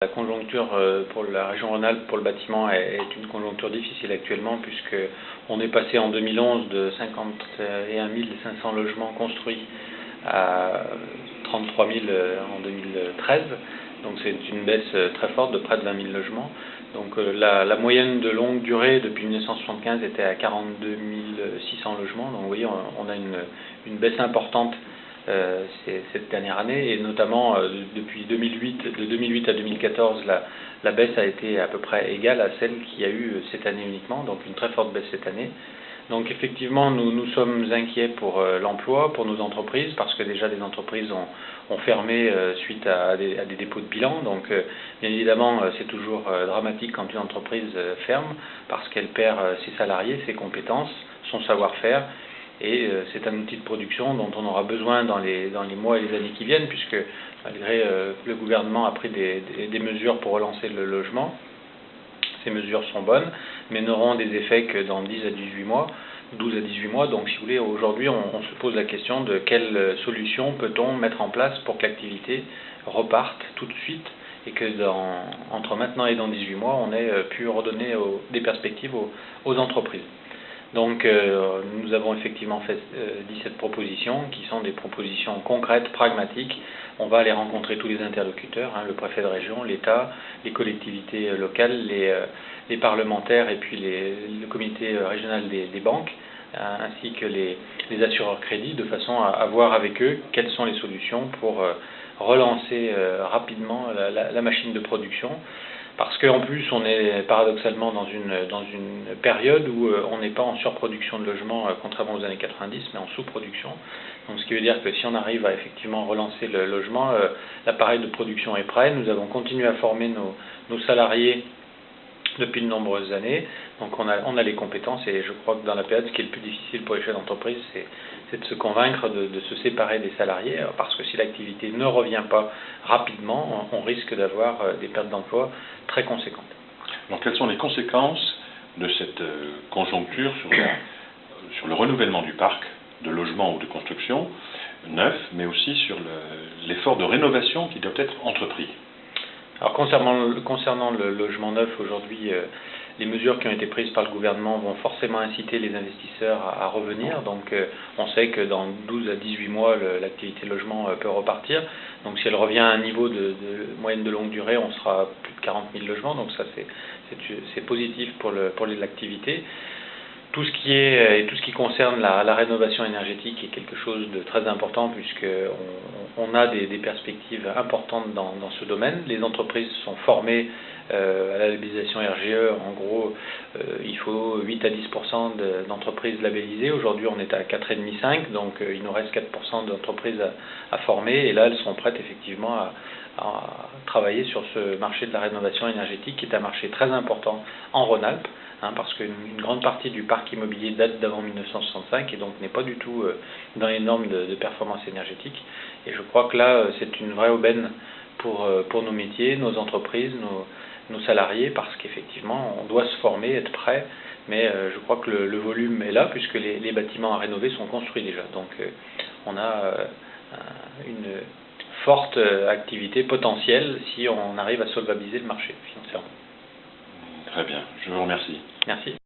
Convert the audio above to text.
La conjoncture pour la région Rhône-Alpes pour le bâtiment est une conjoncture difficile actuellement, puisqu'on est passé en 2011 de 51 500 logements construits à 33 000 en 2013. Donc c'est une baisse très forte de près de 20 000 logements. Donc la moyenne de longue durée depuis 1975 était à 42 600 logements. Donc vous voyez, on a une baisse importante cette dernière année, et notamment depuis 2008, de 2008 à 2014, la baisse a été à peu près égale à celle qu'il y a eu cette année uniquement, donc une très forte baisse cette année. Donc effectivement, nous sommes inquiets pour l'emploi, pour nos entreprises, parce que déjà des entreprises ont fermé suite à des dépôts de bilan. Donc bien évidemment, c'est toujours dramatique quand une entreprise ferme, parce qu'elle perd ses salariés, ses compétences, son savoir-faire. Et c'est un outil de production dont on aura besoin dans les mois et les années qui viennent, puisque malgré le gouvernement a pris des mesures pour relancer le logement, ces mesures sont bonnes, mais n'auront des effets que dans 10 à 18 mois, 12 à 18 mois. Donc si vous voulez, aujourd'hui on se pose la question de quelle solution peut-on mettre en place pour que l'activité reparte tout de suite, et que entre maintenant et dans 18 mois, on ait pu redonner des perspectives aux entreprises. Donc nous avons effectivement fait 17 propositions qui sont des propositions concrètes, pragmatiques. On va aller rencontrer tous les interlocuteurs, le préfet de région, l'État, les collectivités locales, les parlementaires et puis le comité régional des banques, ainsi que les assureurs crédits, de façon à voir avec eux quelles sont les solutions pour relancer rapidement la machine de production. Parce qu'en plus, on est paradoxalement dans une période où on n'est pas en surproduction de logements, contrairement aux années 90, mais en sous-production. Donc ce qui veut dire que si on arrive à effectivement relancer le logement, l'appareil de production est prêt. Nous avons continué à former nos salariés depuis de nombreuses années. Donc on a les compétences, et je crois que dans la période, ce qui est le plus difficile pour les chefs d'entreprise, c'est de se convaincre de se séparer des salariés, parce que si l'activité ne revient pas rapidement, on risque d'avoir des pertes d'emploi très conséquentes. Alors quelles sont les conséquences de cette conjoncture sur le renouvellement du parc de logements ou de construction neufs, mais aussi sur l'effort de rénovation qui doit être entrepris? Alors concernant le logement neuf, aujourd'hui, les mesures qui ont été prises par le gouvernement vont forcément inciter les investisseurs à revenir. Donc on sait que dans 12 à 18 mois, l'activité logement peut repartir. Donc si elle revient à un niveau de moyenne de longue durée, on sera à plus de 40 000 logements. Donc ça, c'est positif pour l'activité. Tout ce qui concerne la rénovation énergétique est quelque chose de très important, puisqu'on a des perspectives importantes dans ce domaine. Les entreprises sont formées à la labellisation RGE. En gros, il faut 8 à 10% d'entreprises labellisées. Aujourd'hui, on est à 4,5-5, donc il nous reste 4% d'entreprises à former. Et là, elles sont prêtes effectivement à travailler sur ce marché de la rénovation énergétique, qui est un marché très important en Rhône-Alpes, parce qu'une grande partie du parc immobilier date d'avant 1965 et donc n'est pas du tout dans les normes de performance énergétique. Et je crois que là, c'est une vraie aubaine pour nos métiers, nos entreprises, nos salariés, parce qu'effectivement, on doit se former, être prêt, mais je crois que le volume est là, puisque les bâtiments à rénover sont construits déjà. Donc on a une forte activité potentielle si on arrive à solvabiliser le marché financièrement. Très bien, je vous remercie. Merci.